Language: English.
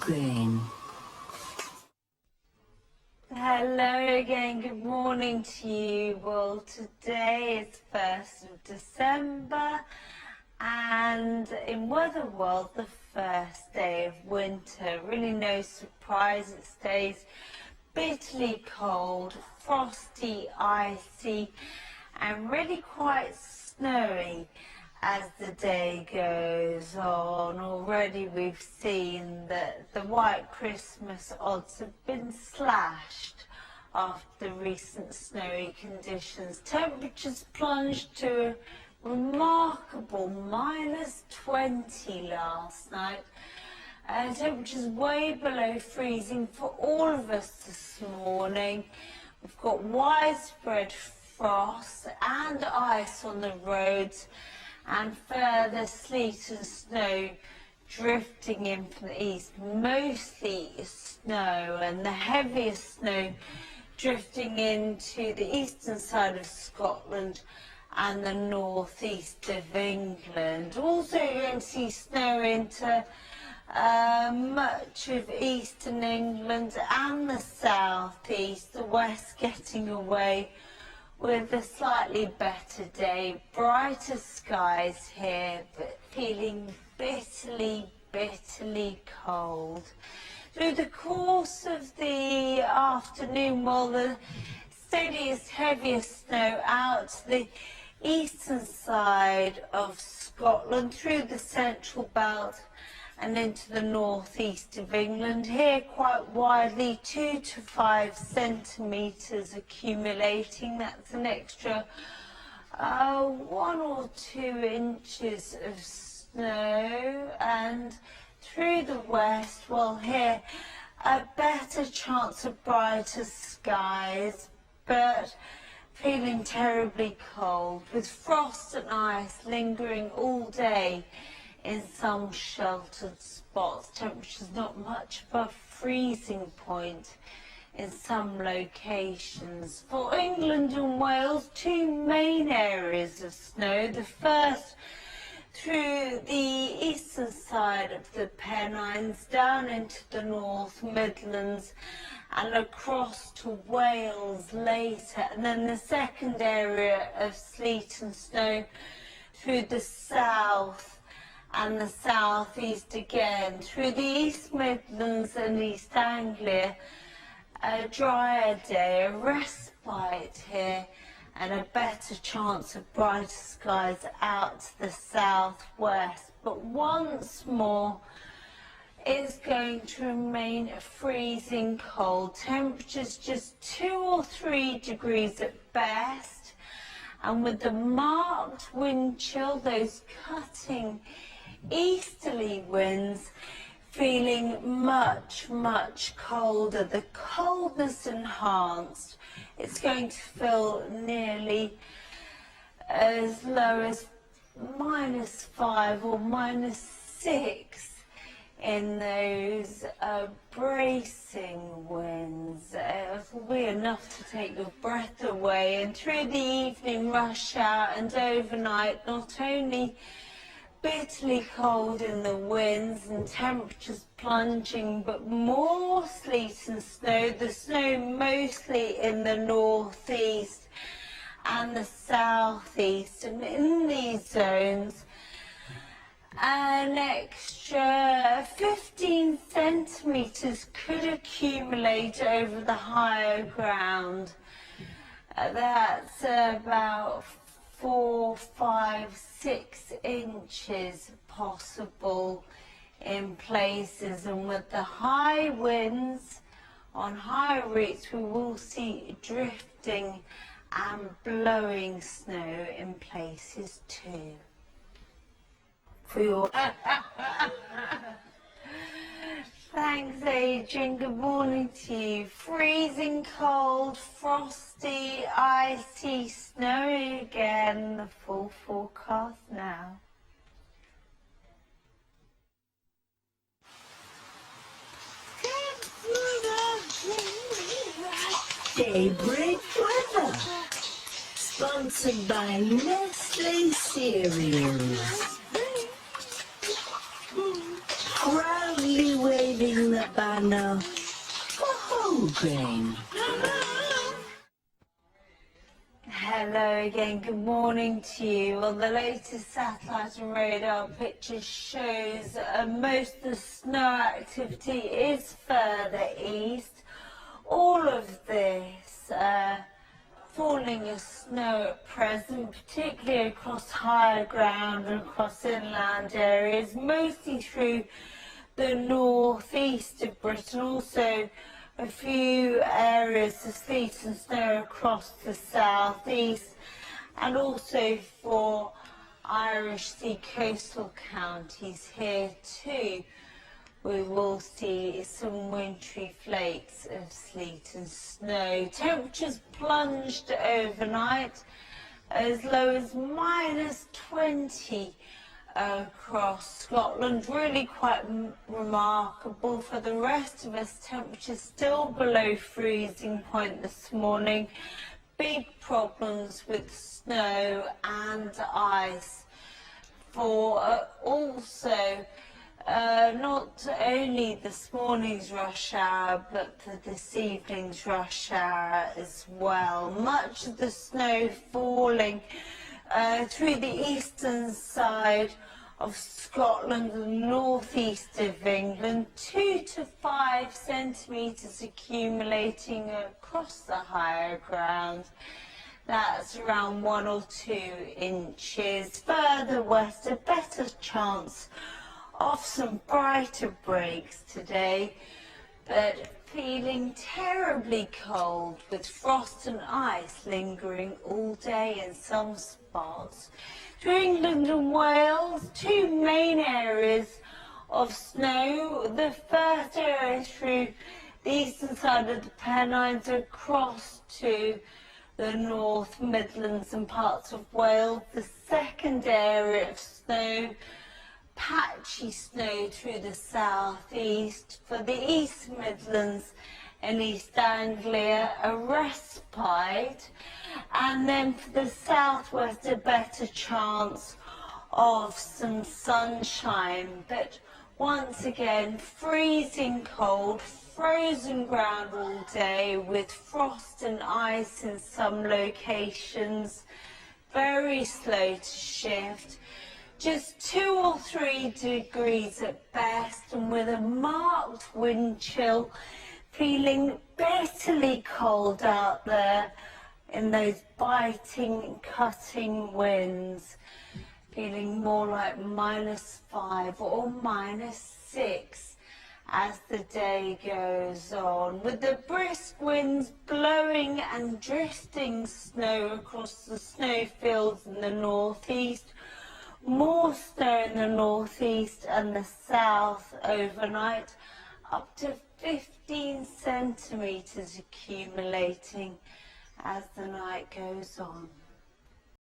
again. Hello again, good morning to you. Well, today is 1st of December and in Weather World, the first day of winter. Really no surprise, it stays bitterly cold, frosty, icy and really quite snowy as the day goes on. Already we've seen that the white Christmas odds have been slashed after recent snowy conditions. Temperatures plunged to a remarkable -20 last night. Temperatures way below freezing for all of us this morning. We've got widespread frost and ice on the roads and further sleet and snow drifting in from the east, mostly snow, and the heaviest snow drifting into the eastern side of Scotland and the northeast of England. Also you're going to see snow into much of eastern England and the southeast, the west getting away with a slightly better day, brighter skies here, but feeling bitterly cold. Through the course of the afternoon, while the steadiest, heaviest snow out to the eastern side of Scotland, through the central belt and into the northeast of England. Here quite widely 2 to 5 centimetres accumulating. That's an extra 1 or 2 inches of snow. And through the west, well, here a better chance of brighter skies, but feeling terribly cold with frost and ice lingering all day in some sheltered spots. Temperatures not much above freezing point in some locations. For England and Wales, 2 main areas of snow. The first through the eastern side of the Pennines, down into the North Midlands and across to Wales later. And then the second area of sleet and snow through the south and the southeast again, through the East Midlands and East Anglia. A drier day, a respite here, and a better chance of brighter skies out to the southwest. But once more, it's going to remain freezing cold. Temperatures just 2 or 3 degrees at best, and with the marked wind chill, those cutting easterly winds, feeling much colder. The coldness enhanced. It's going to feel nearly as low as -5 or -6 in those bracing winds. It will be enough to take your breath away. And through the evening rush hour and overnight, not only bitterly cold in the winds and temperatures plunging, but more sleet and snow. The snow mostly in the northeast and the southeast, and in these zones an extra 15 centimetres could accumulate over the higher ground. That's about 4, 5, 6 inches possible in places, and with the high winds on higher routes we will see drifting and blowing snow in places too. For your Thanks, Adrian. Good morning to you. Freezing cold, frosty, icy, snowy again. The full forecast now. Daybreak weather, sponsored by Nestle Cereals. Proudly waving Sabana for whole grain. Hello again, good morning to you. Well, the latest satellite and radar picture shows most of the snow activity is further east. All of this falling as snow at present, particularly across higher ground and across inland areas, mostly through the northeast of Britain, also a few areas of sleet and snow across the southeast, and also for Irish Sea coastal counties here too. We will see some wintry flakes of sleet and snow. Temperatures plunged overnight as low as -20 across Scotland. Really quite remarkable. For the rest of us, temperatures still below freezing point this morning. Big problems with snow and ice. For also not only this morning's rush hour, but for this evening's rush hour as well. Much of the snow falling through the eastern side of Scotland and northeast of England, 2 to 5 centimetres accumulating across the higher ground. That's around 1 or 2 inches. Further west, a better chance of some brighter breaks today, but feeling terribly cold with frost and ice lingering all day in some spots. Through England and Wales, 2 main areas of snow. The first area through the eastern side of the Pennines across to the North Midlands and parts of Wales. The second area of snow, patchy snow through the southeast. For the East Midlands and East Anglia, a respite, and then for the southwest, a better chance of some sunshine. But once again, freezing cold, frozen ground all day with frost and ice in some locations. Very slow to shift. Just 2 or 3 degrees at best, and with a marked wind chill, feeling bitterly cold out there in those biting, cutting winds, feeling more like -5 or -6 as the day goes on, with the brisk winds blowing and drifting snow across the snowfields in the northeast. More snow in the northeast and the south overnight, up to 15 centimetres accumulating as the night goes on.